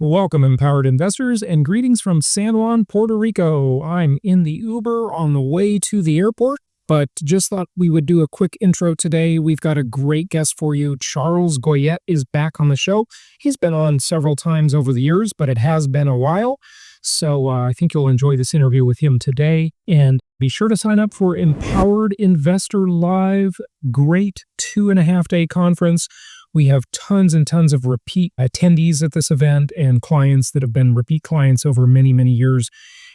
Welcome, empowered investors, and greetings from San Juan, Puerto Rico. I'm in the Uber on the way to the airport, but just thought we would do a quick intro today. We've got a great guest for you. Charles Goyette is back on the show. He's been on several times over the years, but it has been a while. So I think you'll enjoy this interview with him today. And be sure to sign up for Empowered Investor Live. Great 2.5-day conference. We have tons and tons of repeat attendees at this event and clients that have been repeat clients over many, many years.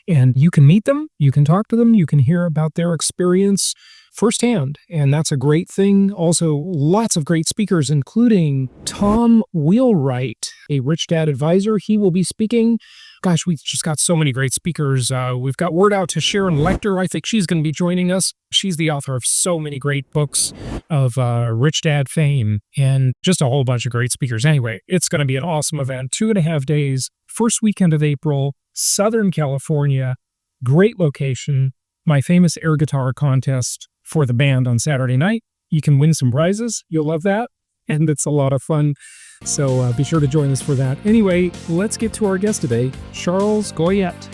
And you can meet them, you can talk to them, you can hear about their experience firsthand. And that's a great thing. Also, lots of great speakers, including Tom Wheelwright, a Rich Dad advisor. He will be speaking. Gosh, we've just got so many great speakers. We've got word out to Sharon Lecter. I think she's going to be joining us. She's the author of so many great books of Rich Dad fame and just a whole bunch of great speakers. Anyway, it's going to be an awesome event. 2.5 days, first weekend of April, Southern California, great location. My famous air guitar contest for the band on Saturday night. You can win some prizes. You'll love that. And it's a lot of fun. So be sure to join us for that. Anyway, let's get to our guest today, Charles Goyette.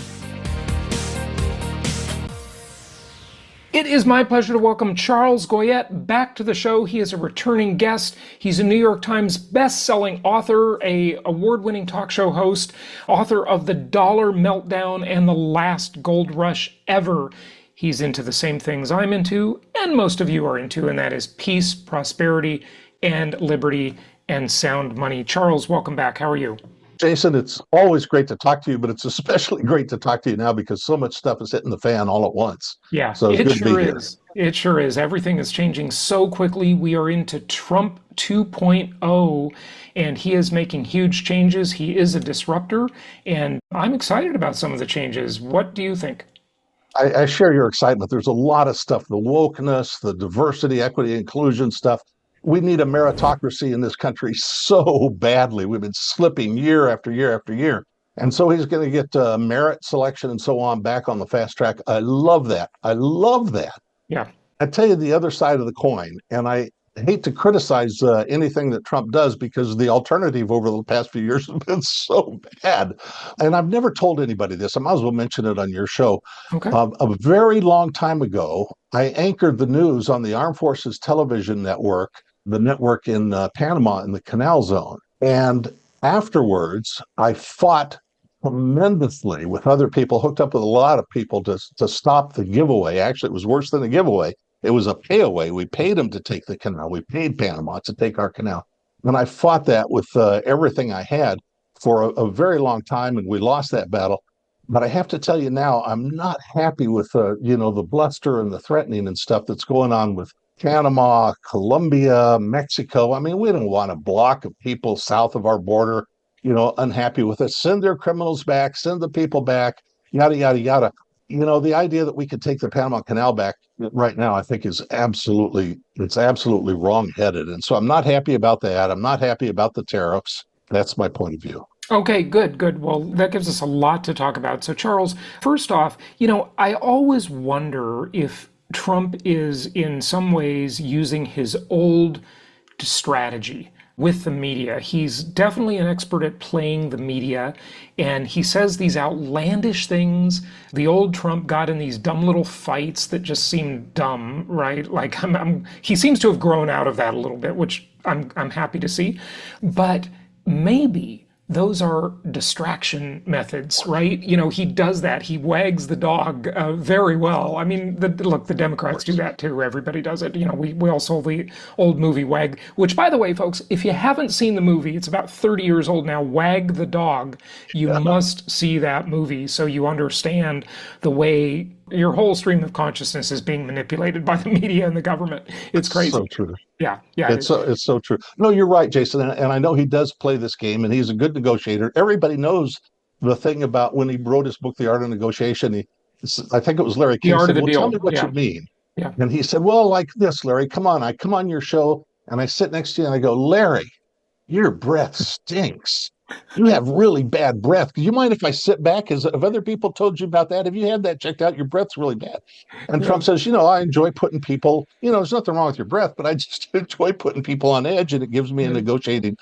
It is my pleasure to welcome Charles Goyette back to the show. He is a returning guest. He's a New York Times best-selling author, a award-winning talk show host, author of The Dollar Meltdown and The Last Gold Rush Ever. He's into the same things I'm into, and most of you are into, and that is peace, prosperity, and liberty, and sound money. Charles, welcome back. How are you? Jason, it's always great to talk to you, but it's especially great to talk to you now because so much stuff is hitting the fan all at once. Yeah, so it's good to be here. It sure is. Everything is changing so quickly. We are into Trump 2.0, and he is making huge changes. He is a disruptor, and I'm excited about some of the changes. What do you think? I share your excitement. There's a lot of stuff, the wokeness, the diversity, equity, inclusion stuff. We need a meritocracy in this country so badly. We've been slipping year after year after year. And so he's going to get merit selection and so on back on the fast track. I love that. I love that. Yeah. I tell you the other side of the coin, and I hate to criticize anything that Trump does because the alternative over the past few years has been so bad. And I've never told anybody this. I might as well mention it on your show. Okay. A very long time ago, I anchored the news on the Armed Forces Television Network, the network in Panama in the Canal Zone. And afterwards, I fought tremendously with other people, hooked up with a lot of people to stop the giveaway. Actually, it was worse than a giveaway. It was a payaway. We paid them to take the canal. We paid Panama to take our canal. And I fought that with everything I had for a very long time, and we lost that battle. But I have to tell you now, I'm not happy with the bluster and the threatening and stuff that's going on with Panama, Colombia, Mexico. I mean, we don't want a block of people south of our border, unhappy with us. Send their criminals back, send the people back, yada, yada, yada. The idea that we could take the Panama Canal back right now, I think it's absolutely wrong-headed. And so I'm not happy about that. I'm not happy about the tariffs. That's my point of view. Okay, good. Well, that gives us a lot to talk about. So, Charles, first off, I always wonder if Trump is in some ways using his old strategy with the media. He's definitely an expert at playing the media, and he says these outlandish things. The old Trump got in these dumb little fights that just seem dumb, right? Like he seems to have grown out of that a little bit, which I'm happy to see. But maybe those are distraction methods, right? He does that. He wags the dog very well. I mean, the Democrats do that too. Everybody does it. We all saw the old movie Wag, which, by the way, folks, if you haven't seen the movie, it's about 30 years old now, Wag the Dog. You must see that movie so you understand the way your whole stream of consciousness is being manipulated by the media and the government. It's crazy. So true. Yeah. It's so true. No, you're right, Jason. And I know he does play this game, and he's a good negotiator. Everybody knows the thing about when he wrote his book, The Art of Negotiation. I think it was Larry King said, "Well, tell me what you mean." Yeah. And he said, "Well, like this, Larry. Come on. I come on your show, and I sit next to you, and I go, Larry, your breath stinks. You have really bad breath. Do you mind if I sit back? Have other people told you about that? Have you had that checked out? Your breath's really bad. And Yeah. Trump says, I enjoy putting people, there's nothing wrong with your breath, but I just enjoy putting people on edge, and it gives me a Yeah. negotiating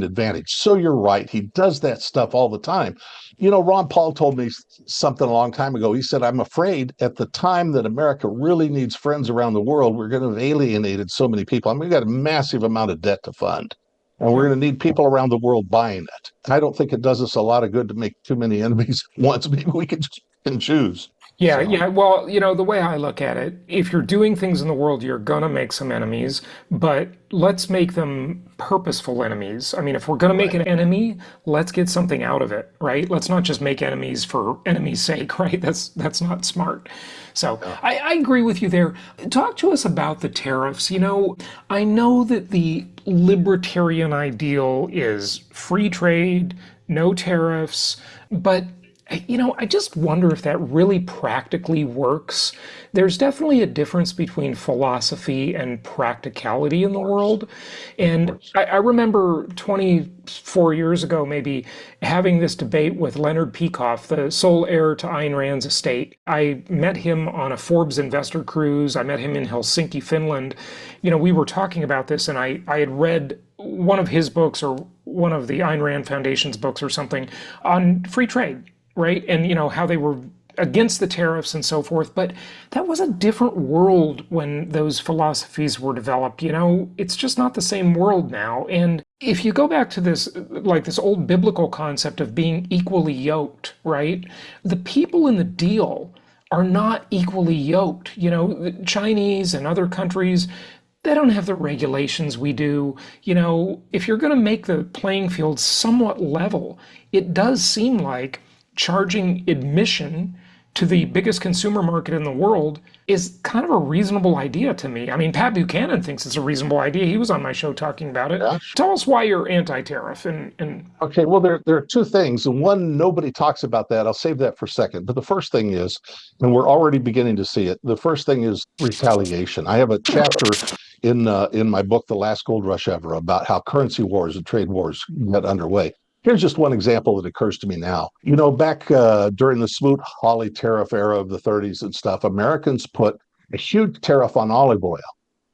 advantage. So you're right. He does that stuff all the time. Ron Paul told me something a long time ago. He said, I'm afraid at the time that America really needs friends around the world, we're going to have alienated so many people. I mean, we've got a massive amount of debt to fund, and we're Yeah. going to need people around the world buying it. I don't think it does us a lot of good to make too many enemies at once. Maybe we can just pick and choose. Yeah, So, yeah. Well, the way I look at it, if you're doing things in the world, you're gonna make some enemies, but let's make them purposeful enemies. I mean, if we're gonna make right. an enemy, let's get something out of it, right? Let's not just make enemies for enemy's sake, right? That's not smart. So Yeah. I agree with you there. Talk to us about the tariffs. I know that the libertarian ideal is free trade, no tariffs, but I just wonder if that really practically works. There's definitely a difference between philosophy and practicality in the world. Of And course. I remember 24 years ago, maybe, having this debate with Leonard Peikoff, the sole heir to Ayn Rand's estate. I met him on a Forbes investor cruise. I met him in Helsinki, Finland. We were talking about this, and I had read one of his books or one of the Ayn Rand Foundation's books or something on free trade, right? And how they were against the tariffs and so forth. But that was a different world when those philosophies were developed. It's just not the same world now. And if you go back to this, like this old biblical concept of being equally yoked, right? The people in the deal are not equally yoked. The Chinese and other countries, they don't have the regulations we do. If you're going to make the playing field somewhat level, it does seem like charging admission to the biggest consumer market in the world is kind of a reasonable idea to me. I mean, Pat Buchanan thinks it's a reasonable idea. He was on my show talking about it. Yeah. Tell us why you're anti-tariff and Okay. Well, there are two things. And one, nobody talks about that. I'll save that for a second. But the first thing is, and we're already beginning to see it, the first thing is retaliation. I have a chapter in my book, The Last Gold Rush Ever, about how currency wars and trade wars get underway. Here's just one example that occurs to me now. Back during the Smoot-Hawley tariff era of the 30s and stuff, Americans put a huge tariff on olive oil.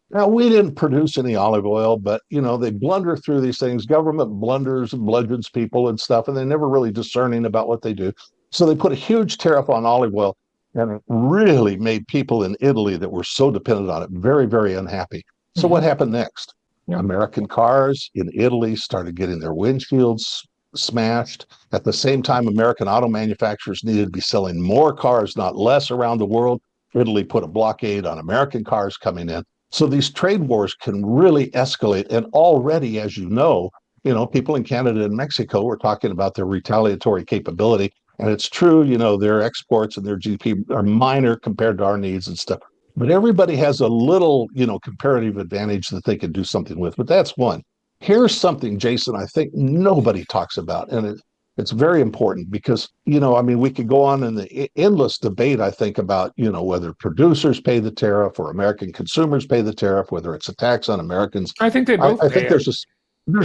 Now, we didn't produce any olive oil, but, they blunder through these things. Government blunders and bludgeons people and stuff, and they're never really discerning about what they do. So they put a huge tariff on olive oil, and it really made people in Italy that were so dependent on it very, very unhappy. So what Mhm. happened next? Yeah. American cars in Italy started getting their windshields smashed. At the same time, American auto manufacturers needed to be selling more cars, not less, around the world. Italy put a blockade on American cars coming in. So these trade wars can really escalate. And already, as people in Canada and Mexico were talking about their retaliatory capability. And it's true, their exports and their GDP are minor compared to our needs and stuff. But everybody has a little, comparative advantage that they can do something with. But that's one. Here's something, Jason, I think nobody talks about. And it's very important because, we could go on in the endless debate, I think, about, whether producers pay the tariff or American consumers pay the tariff, whether it's a tax on Americans. I think they both I pay think it. there's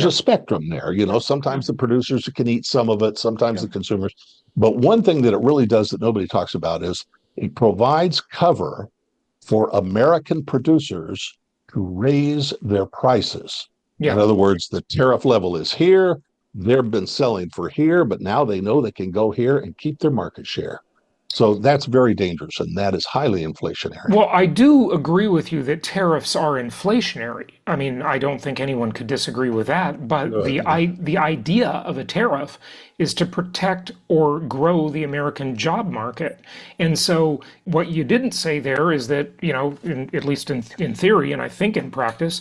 Yeah. a spectrum there. Yeah. Sometimes the producers can eat some of it, sometimes Yeah. the consumers. But one thing that it really does that nobody talks about is it provides cover for American producers to raise their prices. In Yeah. other words, the tariff level is here. They've been selling for here, but now they know they can go here and keep their market share. So that's very dangerous, and that is highly inflationary. Well, I do agree with you that tariffs are inflationary. I mean, I don't think anyone could disagree with that. But Good. the idea of a tariff is to protect or grow the American job market. And so, what you didn't say there is that, at least in theory, and I think in practice,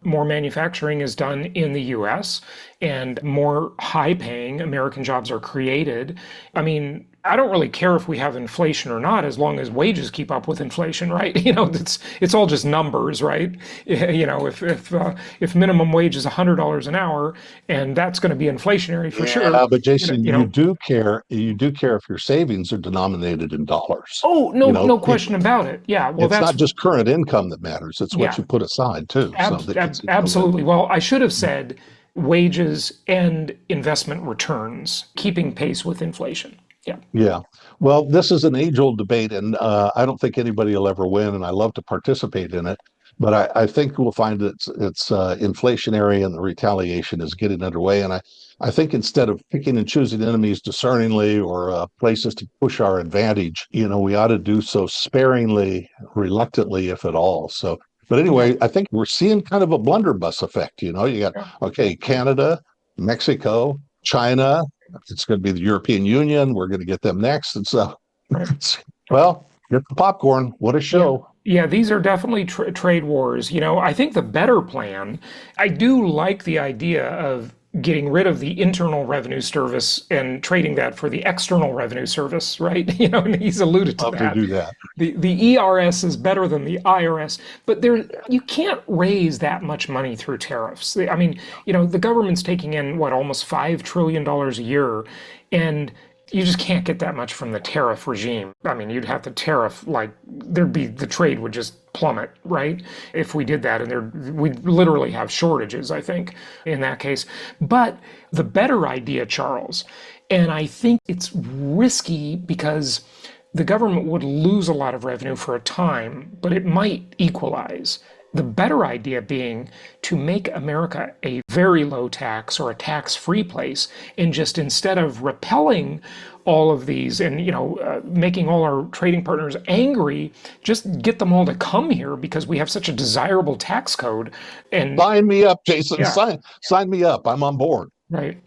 more manufacturing is done in the U.S. and more high-paying American jobs are created. I mean, I don't really care if we have inflation or not, as long as wages keep up with inflation, right? It's all just numbers, right? If minimum wage is $100 an hour, and that's going to be inflationary for sure. Yeah, but Jason, You know. you do care if your savings are denominated in dollars. Oh, no, no question about it. Yeah, well, It's that's not just current income that matters; it's what yeah. you put aside too. So that Absolutely. Well, I should have said wages and investment returns, keeping pace with inflation. Yeah. Yeah. Well, this is an age-old debate, and I don't think anybody will ever win, and I love to participate in it. But I think we'll find that it's inflationary and the retaliation is getting underway. And I think instead of picking and choosing enemies discerningly or places to push our advantage, we ought to do so sparingly, reluctantly, if at all. So, but Yeah. anyway, I think we're seeing kind of a blunderbuss effect. You got, Yeah. okay, Canada, Mexico, China. It's going to be the European Union. We're going to get them next. And so, Right. well, get the popcorn. What a Yeah. show. Yeah, these are definitely trade wars. I think the better plan, I do like the idea of getting rid of the internal revenue service and trading that for the external revenue service, right? And he's alluded to Love to that. do that. The ERS is better than the IRS, but you can't raise that much money through tariffs. I mean, the government's taking in what, almost $5 trillion a year, and you just can't get that much from the tariff regime. I mean, you'd have to tariff the trade would just plummet, right? If we did that, and we'd literally have shortages, I think, in that case. But the better idea, Charles, and I think it's risky because the government would lose a lot of revenue for a time, but it might equalize. The better idea being to make America a very low tax or a tax-free place, and just instead of repelling all of these and making all our trading partners angry, just get them all to come here because we have such a desirable tax code. And Sign me up, Jason. yeah, Sign me up. I'm on board. right.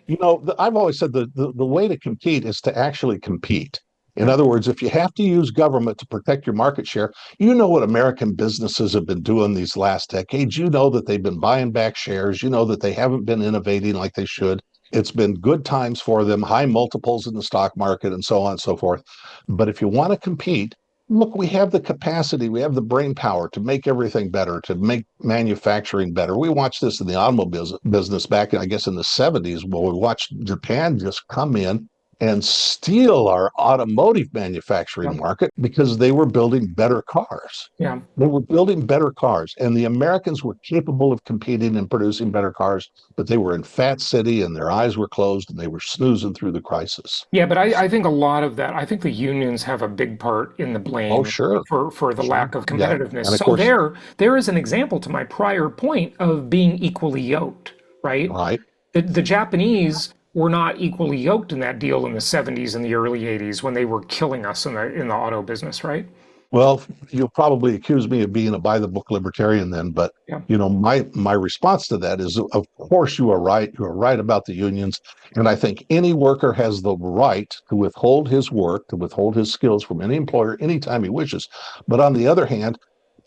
I've always said the way to compete is to actually compete. In Yeah, other words, if you have to use government to protect your market share, you know what American businesses have been doing these last decades. You know that they've been buying back shares. You know that they haven't been innovating like they should. It's been good times for them, high multiples in the stock market, and so on and so forth. But if you want to compete, look, we have the capacity, we have the brain power to make everything better, to make manufacturing better. We watched this in the automobile business back, I guess, in the 70s, where we watched Japan just come in and steal our automotive yeah, manufacturing market because they were building better cars. yeah. They were building better cars, and the Americans were capable of competing and producing better cars, but they were in Fat City and their eyes were closed and they were snoozing through the crisis. Yeah, but I think a lot of that, I think the unions have a big part in the Oh, blame sure, for the sure. lack of Yeah. competitiveness. And of So course, there is an example to my prior point of being equally yoked, right? right. The Japanese were not equally yoked in that deal in the 70s and the early 80s when they were killing us in the auto business, right? Well, you'll probably accuse me of being a by the book libertarian then, but Yeah. my response to that is, of course, you are right. You are right about the unions, and I think any worker has the right to withhold his work, to withhold his skills from any employer anytime he wishes. But on the other hand,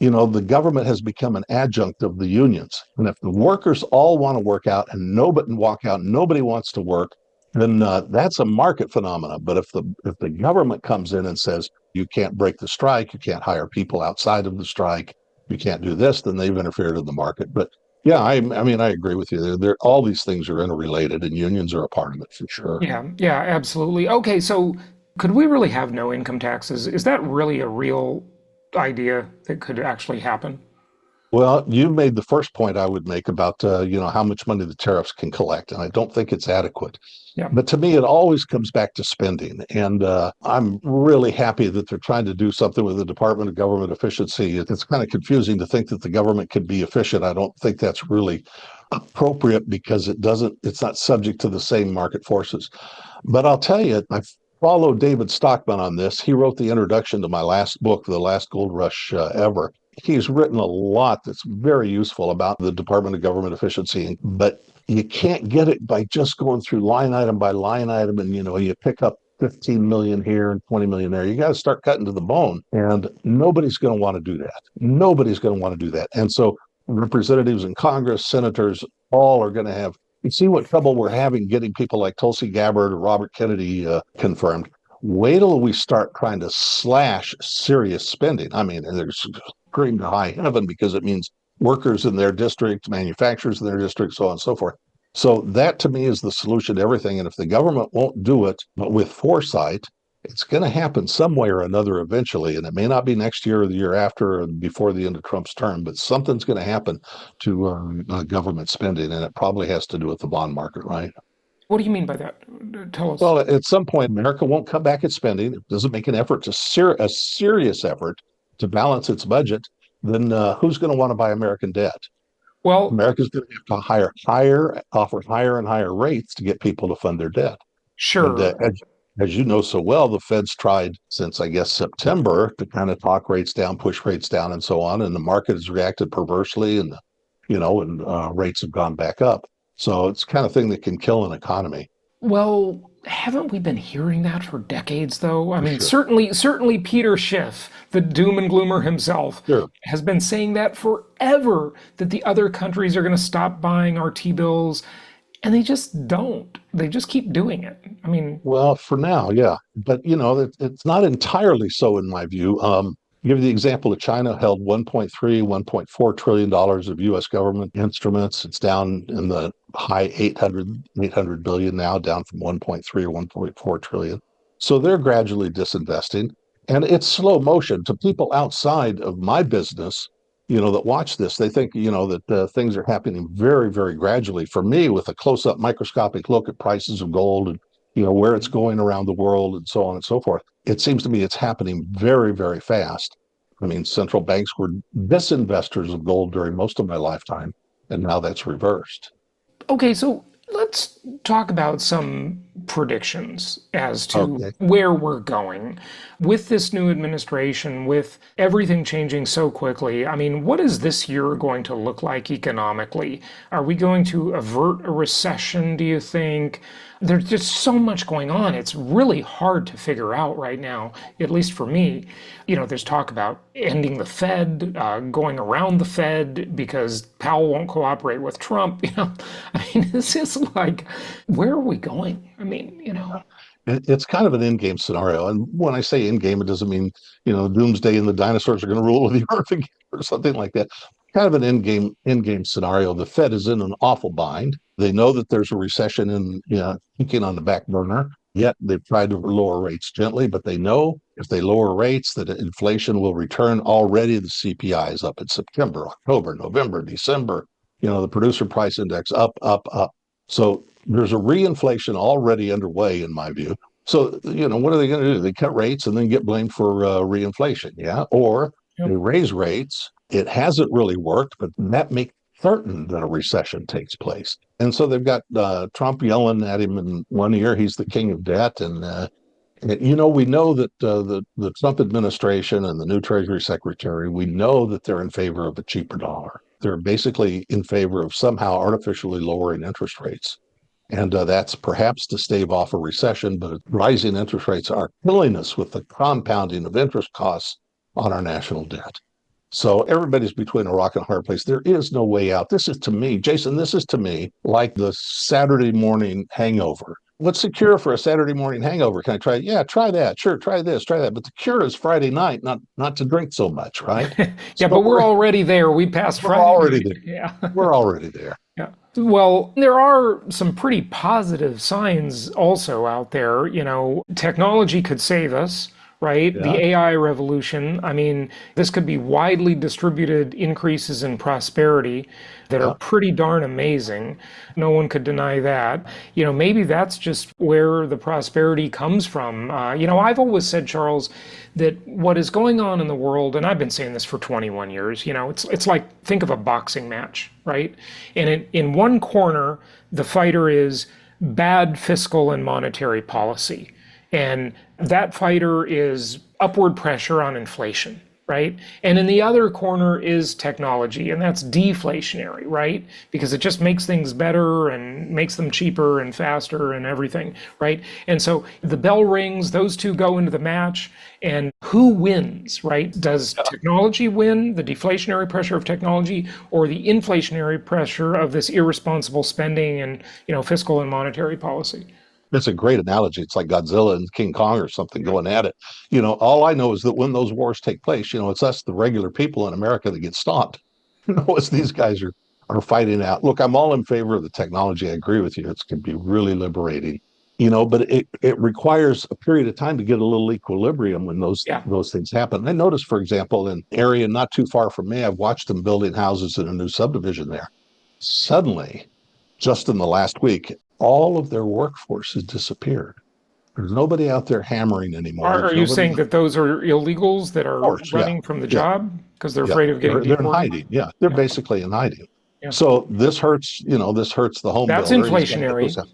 the government has become an adjunct of the unions, and if the workers all want to work out and nobody wants to work, then that's a market phenomenon. But if the government comes in and says you can't break the strike, you can't hire people outside of the strike, you can't do this, then they've interfered in the market. But yeah, I mean, I agree with you. All these things are interrelated, and unions are a part of it for sure. Yeah, yeah, absolutely. Okay, so could we really have no income taxes? Is that really a real idea that could actually happen? Well, you made the first point I would make about how much money the tariffs can collect, and I don't think it's adequate. Yeah, But to me, it always comes back to spending, and I'm really happy that they're trying to do something with the Department of Government Efficiency. It's kind of confusing to think that the government could be efficient. I don't think that's really appropriate because it's not subject to the same market forces. But I'll tell you, I followed David Stockman on this. He wrote the introduction to my last book, The Last Gold Rush Ever. He's written a lot that's very useful about the Department of Government Efficiency, but you can't get it by just going through line item by line item and you pick up 15 million here and 20 million there. You got to start cutting to the bone, and nobody's going to want to do that. Nobody's going to want to do that. And so representatives in Congress, senators, all are going to have, you see what trouble we're having getting people like Tulsi Gabbard or Robert Kennedy confirmed. Wait till we start trying to slash serious spending. I mean, there's scream to high heaven because it means workers in their district, manufacturers in their district, so on and so forth. So that to me is the solution to everything. And if the government won't do it, but with foresight, It's going to happen some way or another eventually, and it may not be next year or the year after or before the end of Trump's term, but something's going to happen to government spending, and it probably has to do with the bond market, right? What do you mean by that? Tell us. Well, at some point, America won't cut back its spending. It doesn't make an effort a serious effort to balance its budget. Then who's going to want to buy American debt? Well, America's going to have to offer higher and higher rates to get people to fund their debt. And sure. as you know so well, the Fed's tried since, I guess, September to kind of talk rates down, push rates down, and so on. And the market has reacted perversely, and rates have gone back up. So it's the kind of thing that can kill an economy. Well, haven't we been hearing that for decades, though? I For mean, sure. certainly Peter Schiff, the doom and gloomer himself, Sure. has been saying that forever, that the other countries are going to stop buying our T-bills, and they just don't. They just keep doing it. I mean, Well, for now, yeah. But, it's not entirely so in my view. Give you the example of China held 1.3, $1.4 trillion of U.S. government instruments. It's down in the high 800 billion now, down from 1.3 or 1.4 trillion. So they're gradually disinvesting. And it's slow motion to people outside of my business, that watch this. They think, that things are happening very, very gradually. For me, with a close up microscopic look at prices of gold and, where it's going around the world and so on and so forth, it seems to me it's happening very, very fast. I mean, central banks were disinvestors of gold during most of my lifetime, and now that's reversed. okay, so let's talk about some predictions as to Okay. where we're going with this new administration, with everything changing so quickly. I mean, what is this year going to look like economically? Are we going to avert a recession, do you think? There's just so much going on. It's really hard to figure out right now, at least for me. There's talk about ending the Fed, going around the Fed because Powell won't cooperate with Trump. I mean, this is like, where are we going? I mean, It's kind of an in-game scenario. And when I say in-game, it doesn't mean, doomsday and the dinosaurs are going to rule the earth again or something like that. Kind of an in-game scenario. The Fed is in an awful bind. They know that there's a recession kicking on the back burner. Yet they've tried to lower rates gently, but they know if they lower rates that inflation will return. Already the CPI is up in September, October, November, December. The producer price index up, up, up. So there's a reinflation already underway, in my view. So, what are they going to do? They cut rates and then get blamed for reinflation, yeah? Or yep. they raise rates. It hasn't really worked, but that makes certain that a recession takes place. And so they've got Trump yelling at him in one ear, he's the king of debt. We know that the Trump administration and the new Treasury Secretary, we know that they're in favor of a cheaper dollar. They're basically in favor of somehow artificially lowering interest rates. And that's perhaps to stave off a recession, but rising interest rates are killing us with the compounding of interest costs on our national debt. So everybody's between a rock and a hard place. There is no way out. This is to me, Jason, this is to me like the Saturday morning hangover. What's the cure for a Saturday morning hangover? Can I try? Yeah, try that. Sure, try this, try that. But the cure is Friday night, not to drink so much, right? Yeah, So but we're already there. We passed we're Friday already night. there. Yeah. We're already there. Yeah. Well, there are some pretty positive signs also out there. Technology could save us, right? The Yeah. AI revolution. I mean, this could be widely distributed increases in prosperity that are Yeah. pretty darn amazing. No one could deny that. Maybe that's just where the prosperity comes from. I've always said, Charles, that what is going on in the world, and I've been saying this for 21 years, it's like, think of a boxing match, right? And in one corner, the fighter is bad fiscal and monetary policy. And that fighter is upward pressure on inflation, right? And in the other corner is technology, and that's deflationary, right? Because it just makes things better and makes them cheaper and faster and everything, right? And so the bell rings, those two go into the match, and who wins, right? Does technology win, the deflationary pressure of technology, or the inflationary pressure of this irresponsible spending and, fiscal and monetary policy? That's a great analogy. It's like Godzilla and King Kong or something going at it. All I know is that when those wars take place, it's us, the regular people in America, that get stomped. As these guys are fighting out. Look, I'm all in favor of the technology. I agree with you. It's going to be really liberating. but it requires a period of time to get a little equilibrium when Yeah. those things happen. I noticed, for example, in an area not too far from me, I've watched them building houses in a new subdivision there. Suddenly, just in the last week, all of their workforce has disappeared. There's nobody out there hammering anymore. Are There's you nobody, saying of that those are illegals that are course, yeah, running from the yeah, job because they're yeah. afraid of getting They're in deported? hiding. Yeah, they're Yeah. basically in hiding. Yeah. So this hurts. This hurts the home That's builder. He's got to get those inflationary. out.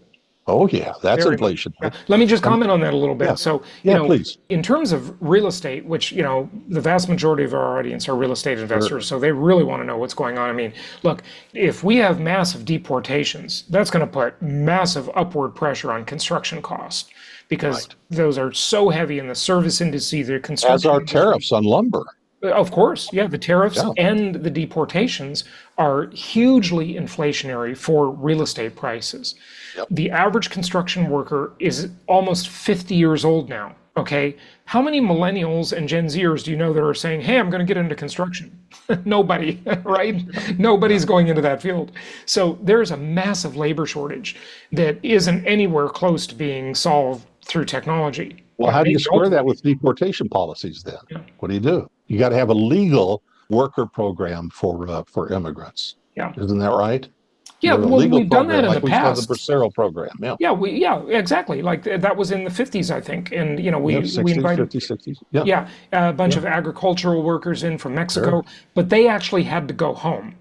Oh yeah, that's Very much. inflation. Yeah. Let me just And comment on that a little yeah, bit. So, yeah, please. in terms of real estate, which, the vast majority of our audience are real estate Sure. investors, so they really want to know what's going on. I mean, look, if we have massive deportations, that's going to put massive upward pressure on construction costs because Right. those are so heavy in the service industry, the As construction are industry. tariffs on lumber. Of course, yeah, the tariffs Yeah. and the deportations are hugely inflationary for real estate prices. Yep. The average construction worker is almost 50 years old now. Okay. How many millennials and Gen Zers do you know that are saying, hey, I'm going to get into construction? Nobody, right? Yeah. Nobody's going into that field. So there's a massive labor shortage that isn't anywhere close to being solved through technology. Well, how do you Maybe square that ultimately. with deportation policies then? Yeah. What do? You got to have a legal worker program for immigrants. Yeah. Isn't that right? You Yeah. have a Well, legal we've done that program in the like we saw the past. Bracero program. Yeah. Yeah, exactly. Like that was in the 50s, I think. And, Yeah, we 60s, invited, 50s, 60s. Yeah. yeah, a bunch Yeah. of agricultural workers in from Sure. Mexico, but they actually had to go home.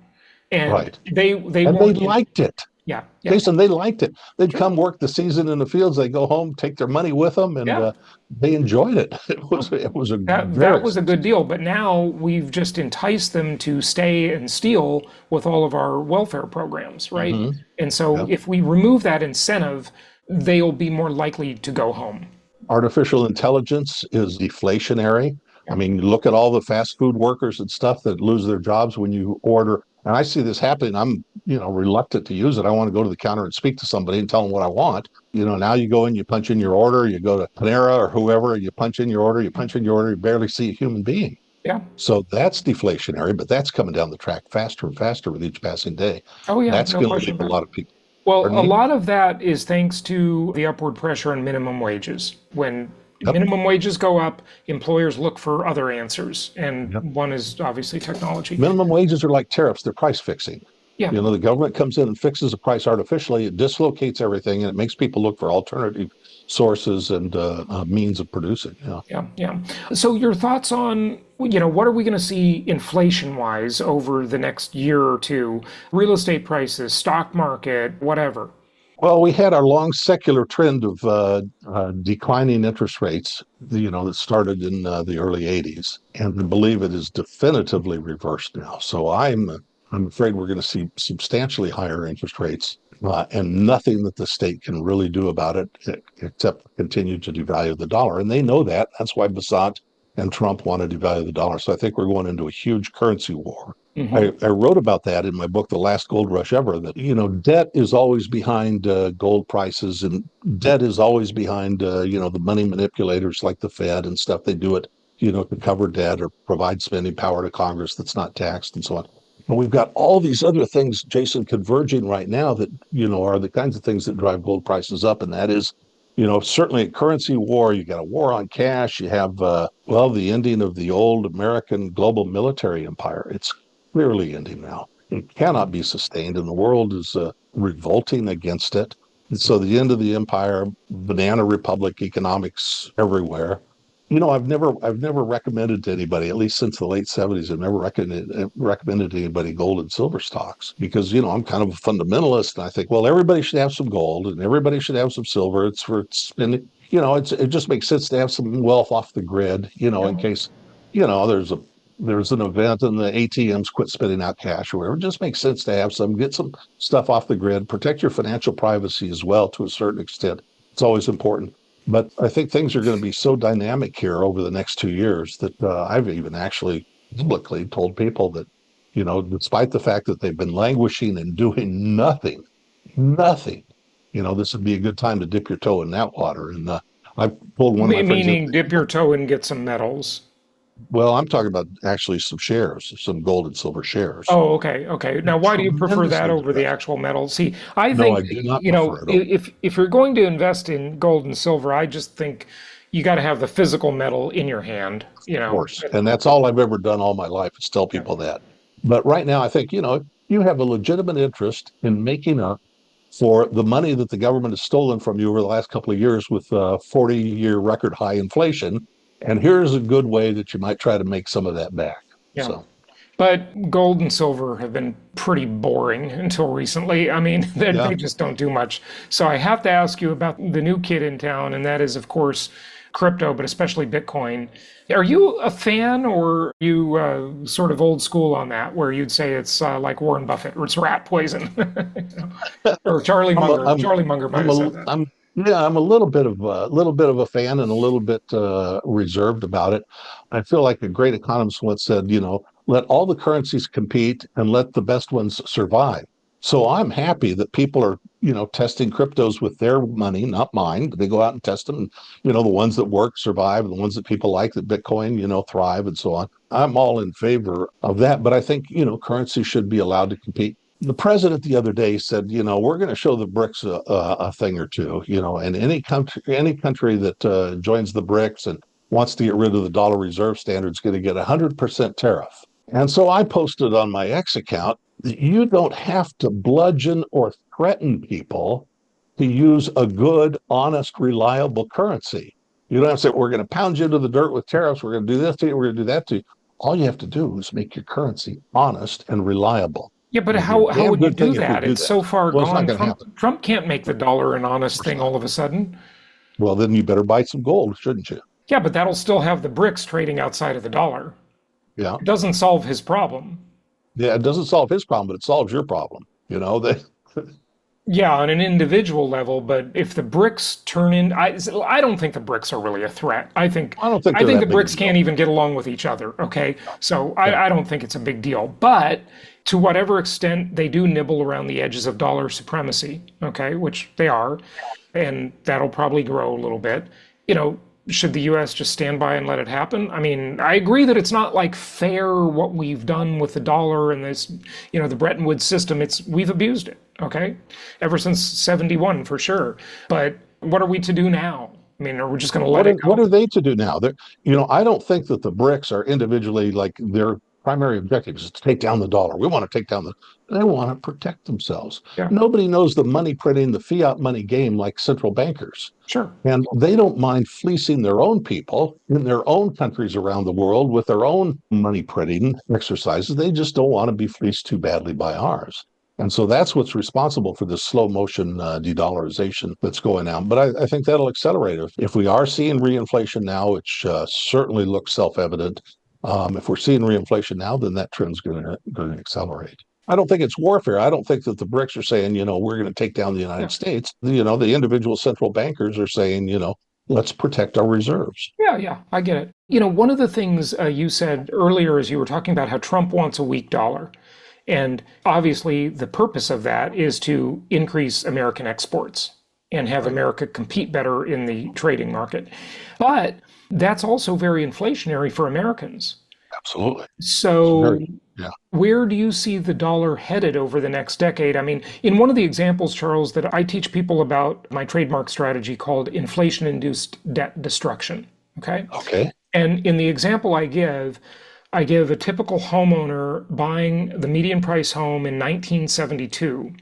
And Right. they And they weren't in, liked it. yeah, yeah, Jason, they liked it. They'd sure. come work the season in the fields. They go home, take their money with them, and Yeah. they enjoyed it. Well, It was a that very was a good successful. deal. But now we've just enticed them to stay and steal with all of our welfare programs, right? Hmm. And so Yeah. if we remove that incentive, they'll be more likely to go home. Artificial intelligence is deflationary. I Yeah. mean, look at all the fast food workers and stuff that lose their jobs when you order. And I see this happening. I'm, reluctant to use it. I want to go to the counter and speak to somebody and tell them what I want. Now you go in, you punch in your order, you go to Panera or whoever, you punch in your order, you barely see a human being. Yeah. So that's deflationary, but that's coming down the track faster and faster with each passing day. Oh, yeah. That's No going to question leave a about it. lot of people. Well, Pardon a me? lot of that is thanks to the upward pressure on minimum wages. When Yep. minimum wages go up, employers look for other answers, Yep. and one is obviously technology. Minimum wages are like tariffs, they're price fixing. Yeah, The government comes in and fixes the price artificially, it dislocates everything, and it makes people look for alternative sources and means of producing. Yeah. yeah, yeah. So your thoughts on, what are we going to see inflation-wise over the next year or two? Real estate prices, stock market, whatever. Well, we had our long secular trend of declining interest rates, that started in the early 80s. And I believe it is definitively reversed now. So I'm afraid we're going to see substantially higher interest rates and nothing that the state can really do about it except continue to devalue the dollar. And they know that. That's why Basant and Trump want to devalue the dollar. So I think we're going into a huge currency war. Hmm. I wrote about that in my book, The Last Gold Rush Ever, that, debt is always behind gold prices, and debt is always behind, the money manipulators like the Fed and stuff. They do it, to cover debt or provide spending power to Congress that's not taxed and so on. And we've got all these other things, Jason, converging right now that, are the kinds of things that drive gold prices up. And that is, certainly a currency war. You got a war on cash. You have, the ending of the old American global military empire. It's clearly ending now. It cannot be sustained, and the world is revolting against it. And so the end of the empire, banana republic economics everywhere. I've never recommended to anybody, at least since the late 70s, I've never recommended to anybody gold and silver stocks because, I'm kind of a fundamentalist. And I think, well, everybody should have some gold and everybody should have some silver. It's for spending, it just makes sense to have some wealth off the grid, Yeah. in case, there's an event and the ATMs quit spitting out cash or whatever. It just makes sense to have get some stuff off the grid, protect your financial privacy as well to a certain extent. It's always important. But I think things are going to be so dynamic here over the next 2 years that I've even actually publicly told people that, despite the fact that they've been languishing and doing nothing, this would be a good time to dip your toe in that water. And I've pulled one of my friends in. Meaning dip your toe and get some metals. Well, I'm talking about actually some shares, some gold and silver shares. Oh, okay, okay. They're Now, why do you prefer that tremendously over the depressed. actual metal? See, I No, think, I do not prefer it. if you're going to invest in gold and silver, I just think you got to have the physical metal in your hand, Course. And that's all I've ever done all my life is tell Yeah. people that. But right now, I think, you have a legitimate interest in making up for the money that the government has stolen from you over the last couple of years with 40-year record high inflation. And here's a good way that you might try to make some of that back. Yeah. So, But gold and silver have been pretty boring until recently. I mean, yeah. they just don't do much. So I have to ask you about the new kid in town, and that is, of course, crypto, but especially Bitcoin. Are you a fan, or are you sort of old school on that, where you'd say it's like Warren Buffett, or it's rat poison? Or Charlie I'm a, Munger. I'm Charlie Munger might I'm have a said that. I'm yeah, I'm a little bit of a fan and a little bit reserved about it. I feel like a great economist once said, let all the currencies compete and let the best ones survive. So I'm happy that people are, testing cryptos with their money, not mine. They go out and test them. And, the ones that work survive, the ones that people like, that Bitcoin, thrive and so on. I'm all in favor of that. But I think, currency should be allowed to compete. The president the other day said, we're going to show the BRICS a thing or two, and any country that joins the BRICS and wants to get rid of the dollar reserve standard is going to get 100% tariff. And so I posted on my X account that you don't have to bludgeon or threaten people to use a good, honest, reliable currency. You don't have to say, we're going to pound you into the dirt with tariffs. We're going to do this to you. We're going to do that to you. All you have to do is make your currency honest and reliable. Yeah, but It'd be a how damn would you good do thing if we that? do It's that. so far Well, it's not gone. going to happen. Trump can't make the dollar an Of honest course thing not. all of a sudden. Well, then you better buy some gold, shouldn't you? Yeah, but that'll still have the BRICS trading outside of the dollar. Yeah. It doesn't solve his problem. Yeah. It doesn't solve his problem, but it solves your problem. They, Yeah, on an individual level, but if the BRICS turn in, I don't think the BRICS are really a threat. I don't think I they're think the that big a BRICS can't deal. even get along with each other. Okay, so Yeah. I don't think it's a big deal. But to whatever extent they do nibble around the edges of dollar supremacy, okay, which they are, and that'll probably grow a little bit. You know, should the US just stand by and let it happen? I mean, I agree that it's not like fair what we've done with the dollar and this, the Bretton Woods system. We've abused it, okay? Ever since 71 for sure. But what are we to do now? I mean, are we just going to let What are, it what go? are they to do now? I don't think that the BRICS are individually like their primary objective is to take down the dollar. We want to take down they want to protect themselves. Yeah, Nobody knows the money printing, the fiat money game like central bankers. sure. And they don't mind fleecing their own people in their own countries around the world with their own money printing exercises. They just don't want to be fleeced too badly by ours. And so that's what's responsible for this slow motion de-dollarization that's going on. But I think that'll accelerate. If we are seeing reinflation now, which certainly looks self-evident, if we're seeing reinflation now, then that trend's going to accelerate. I don't think it's warfare. I don't think that the BRICS are saying, we're going to take down the Yeah. United States. The individual central bankers are saying, let's protect our reserves. Yeah, yeah, I get it. One of the things you said earlier is you were talking about how Trump wants a weak dollar. And obviously, the purpose of that is to increase American exports and have Right. America compete better in the trading market. But that's also very inflationary for Americans. Absolutely. It's So, very, yeah. where do you see the dollar headed over the next decade? I mean, in one of the examples, Charles, that I teach people about my trademark strategy called inflation-induced debt destruction. Okay. Okay. And in the example I give a typical homeowner buying the median price home in 1972.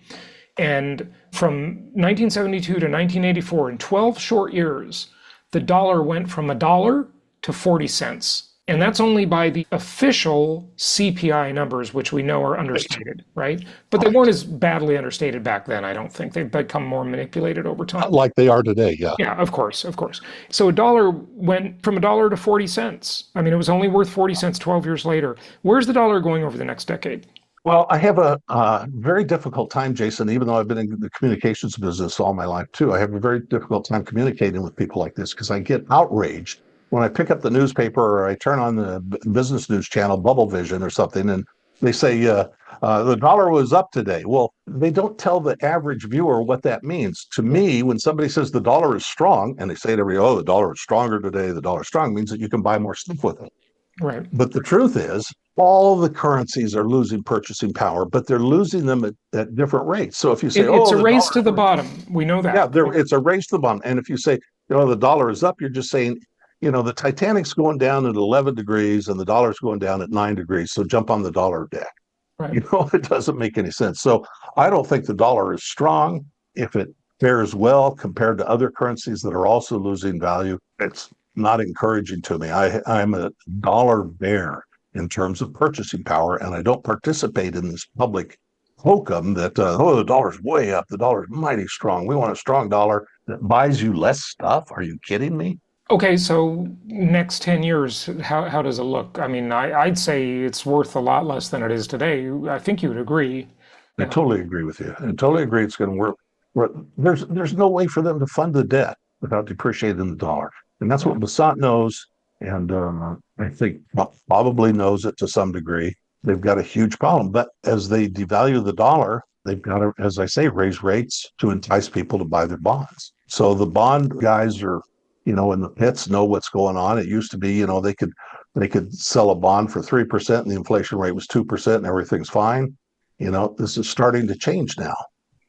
And from 1972 to 1984, in 12 short years, the dollar went from a dollar to 40 cents. And that's only by the official CPI numbers, which we know are Right. understated, right? But they weren't Right. as badly understated back then, I don't think. They've become more manipulated over time. Like they are today. Yeah. Yeah, of course, of course. So a dollar went from a dollar to 40 cents. I mean, it was only worth 40 cents 12 years later. Where's the dollar going over the next decade? Well, I have a very difficult time, Jason, even though I've been in the communications business all my life too. I have a very difficult time communicating with people like this because I get outraged when I pick up the newspaper or I turn on the business news channel, Bubble Vision or something, and they say the dollar was up today. Well, they don't tell the average viewer what that means. To Yeah, me, when somebody says the dollar is strong, and they say to me, "Oh, the dollar is stronger today," the dollar is strong means that you can buy more stuff with it. Right. But the truth is, all the currencies are losing purchasing power, but they're losing them at different rates. So if you say, It's oh, a the race dollar, to the bottom. We know yeah, that. it's a race to the bottom. And if you say, the dollar is up, you're just saying, the Titanic's going down at 11 degrees and the dollar's going down at 9 degrees. So jump on the dollar deck. Right. It doesn't make any sense. So I don't think the dollar is strong. If it fares well compared to other currencies that are also losing value, it's not encouraging to me. I'm a dollar bear in terms of purchasing power, and I don't participate in this public hokum that, the dollar's way up, the dollar's mighty strong. We want a strong dollar that buys you less stuff. Are you kidding me? Okay, so next 10 years, how does it look? I mean, I'd say it's worth a lot less than it is today. I think you would agree. I Yeah. totally agree with you. I totally agree it's going to work. There's no way for them to fund the debt without depreciating the dollar, and that's Yeah. what Basant knows, and I think probably knows it to some degree. They've got a huge problem, but as they devalue the dollar, they've got to, as I say, raise rates to entice people to buy their bonds. So the bond guys are, in the pits, know what's going on. It used to be, they could sell a bond for 3% and the inflation rate was 2% and everything's fine. This is starting to change now.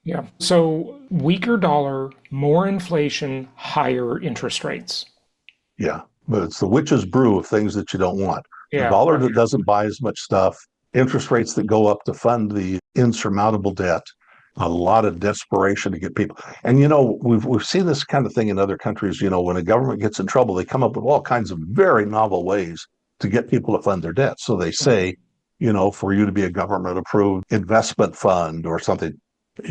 Yeah. So weaker dollar, more inflation, higher interest rates. Yeah. But it's the witch's brew of things that you don't want. The Yeah. dollar Right. that doesn't buy as much stuff, interest rates that go up to fund the insurmountable debt, a lot of desperation to get people. And we've seen this kind of thing in other countries. When a government gets in trouble, they come up with all kinds of very novel ways to get people to fund their debt. So they say, for you to be a government approved investment fund or something,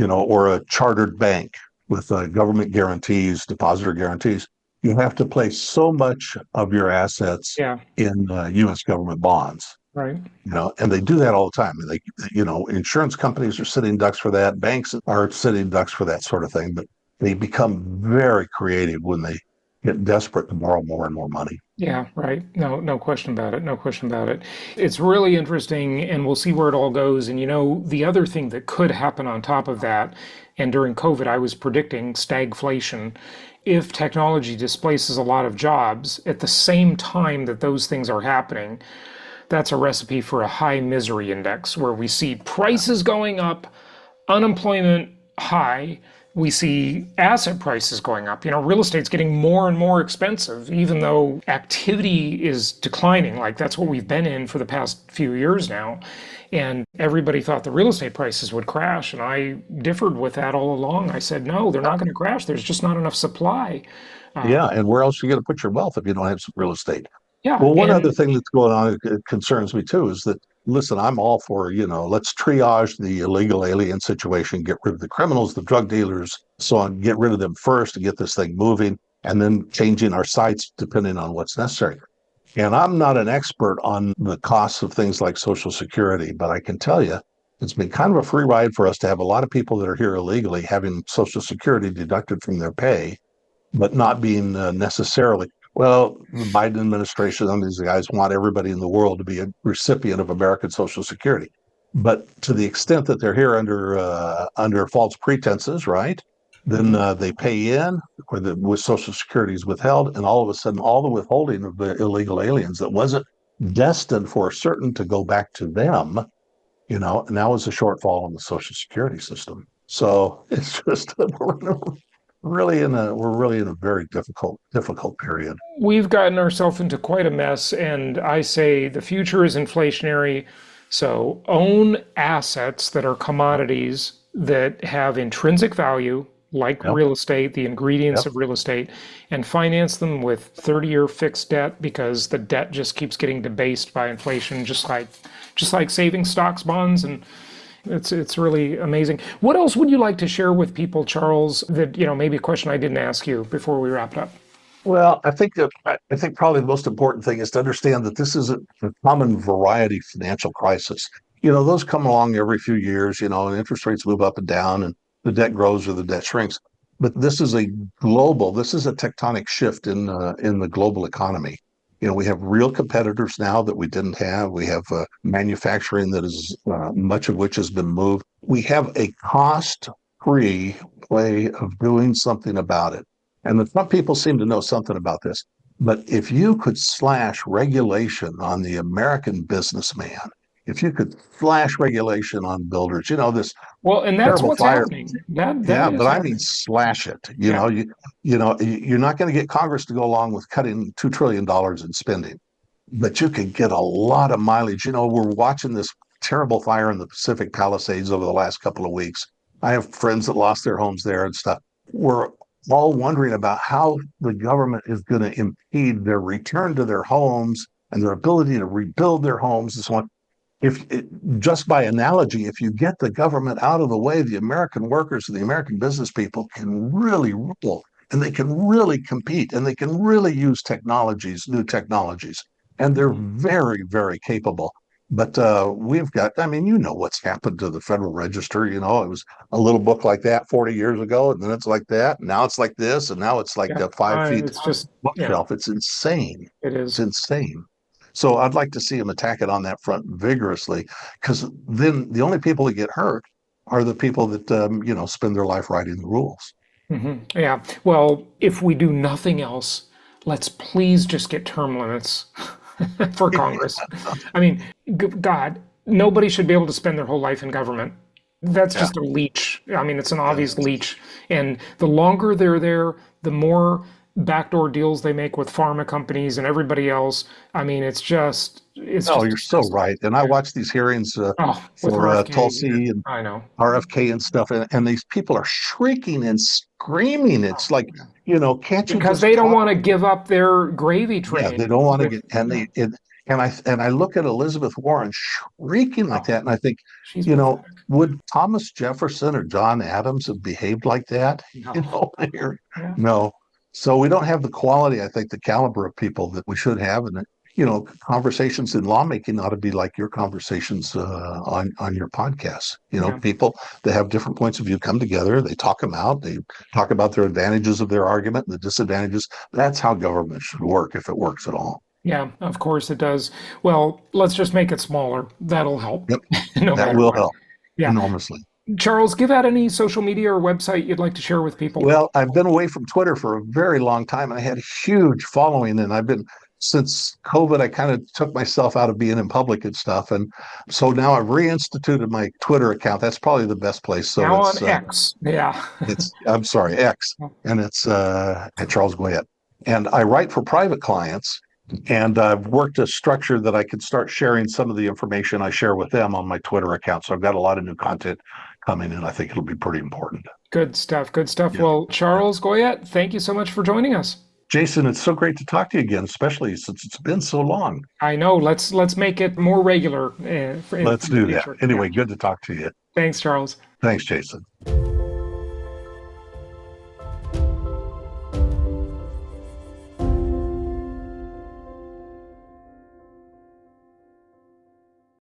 or a chartered bank with government guarantees, depositor guarantees, you have to place so much of your assets Yeah. in U.S. government bonds. Right. And they do that all the time. Insurance companies are sitting ducks for that. Banks are sitting ducks for that sort of thing. But they become very creative when they get desperate to borrow more and more money. Yeah, right. No question about it. No question about it. It's really interesting, and we'll see where it all goes. And the other thing that could happen on top of that, and during COVID, I was predicting stagflation. If technology displaces a lot of jobs at the same time that those things are happening, that's a recipe for a high misery index where we see prices going up, unemployment high. We see asset prices going up. Real estate's getting more and more expensive, even though activity is declining. Like that's what we've been in for the past few years now. And everybody thought the real estate prices would crash. And I differed with that all along. I said, no, they're not going to crash. There's just not enough supply. Yeah, and where else are you going to put your wealth if you don't have some real estate? Yeah. Well, one other And thing that's going on that concerns me too is that, listen, I'm all for, let's triage the illegal alien situation, get rid of the criminals, the drug dealers, so on, get rid of them first to get this thing moving, and then changing our sites depending on what's necessary. And I'm not an expert on the costs of things like Social Security, but I can tell you it's been kind of a free ride for us to have a lot of people that are here illegally having Social Security deducted from their pay but not being necessarily. Well, the Biden administration and these guys want everybody in the world to be a recipient of American Social Security. But to the extent that they're here under false pretenses, right? Then they pay in, or with Social Security is withheld, and all of a sudden, all the withholding of the illegal aliens that wasn't destined for certain to go back to them, now is a shortfall in the Social Security system. So it's just we're really in a very difficult period. we've gotten ourselves into quite a mess. And I say the future is inflationary. So own assets that are commodities that have intrinsic value, like Yep, real estate, the ingredients yep. of real estate, and finance them with 30-year fixed debt because the debt just keeps getting debased by inflation, just like saving stocks, bonds, and it's really amazing. What else would you like to share with people, Charles, that, maybe a question I didn't ask you before we wrapped up? Well, I think probably the most important thing is to understand that this is a common variety financial crisis. Those come along every few years, and interest rates move up and down and the debt grows or the debt shrinks. But this is a tectonic shift in the global economy. We have real competitors now that we didn't have. We have manufacturing that is much of which has been moved. We have a cost-free way of doing something about it. And the Trump people seem to know something about this. But if you could slash regulation on the American businessman, if you could slash regulation on builders, this Well, and that's terrible what's fire. happening. That Yeah, but is I mean happening. slash it. Yeah. You're not going to get Congress to go along with cutting $2 trillion in spending, but you can get a lot of mileage. We're watching this terrible fire in the Pacific Palisades over the last couple of weeks. I have friends that lost their homes there and stuff. We're all wondering about how the government is going to impede their return to their homes and their ability to rebuild their homes and so on. If it, just by analogy, if you get the government out of the way, the American workers and the American business people can really rule, and they can really compete, and they can really use new technologies, and they're very, very capable. But we've got, I mean, what's happened to the Federal Register. It was a little book like that 40 years ago, and then it's like that. And now it's like this, and now it's like Yeah. a 5 feet It's just, yeah, bookshelf. It's insane. it It's is. insane. So I'd like to see him attack it on that front vigorously, because then the only people that get hurt are the people that spend their life writing the rules. Yeah. Well, if we do nothing else, let's please just get term limits for Congress. I mean, God, nobody should be able to spend their whole life in government. That's Yeah, just a leech. I mean, it's an yeah. obvious leech. And the longer they're there, the more backdoor deals they make with pharma companies and everybody else. I mean, it's No, just you're so disgusting. right. And I watch these hearings Oh, with for RFK, Tulsi and I know. RFK and stuff, and these people are shrieking and screaming. It's like, can't you Because just they don't talk? want to give up their gravy Yeah, train they don't want to with, get, and yeah, I look at Elizabeth Warren shrieking like oh, that, and I think, she's pathetic. would Thomas Jefferson or John Adams have behaved like that? No. You know, here, Yeah. no. So we don't have the quality, I think, the caliber of people that we should have, and conversations in lawmaking ought to be like your conversations on your podcast. Yeah. People that have different points of view come together, they talk them out, they talk about their advantages of their argument and the disadvantages. That's how government should work, if it works at all. Yeah, of course it does. Well, let's just make it smaller. That'll help Yep, no that matter will what. help Yeah. enormously. Charles, give out any social media or website you'd like to share with people. Well, I've been away from Twitter for a very long time, and I had a huge following, and I've been since COVID. I kind of took myself out of being in public and stuff, and so now I've reinstituted my Twitter account. That's probably the best place. So Now on X. Yeah. it's I'm sorry, X, and it's at Charles Goyette, and I write for private clients. And I've worked a structure that I can start sharing some of the information I share with them on my Twitter account. So I've got a lot of new content coming in. I think it'll be pretty important. Good stuff. Good stuff. Yeah. Well, Yeah. Charles Goyette, thank you so much for joining us. Jason, it's so great to talk to you again, especially since it's been so long. I know. Let's make it more regular for Let's the do that. future. Yeah. Anyway, good to talk to you. Thanks, Charles. Thanks, Jason.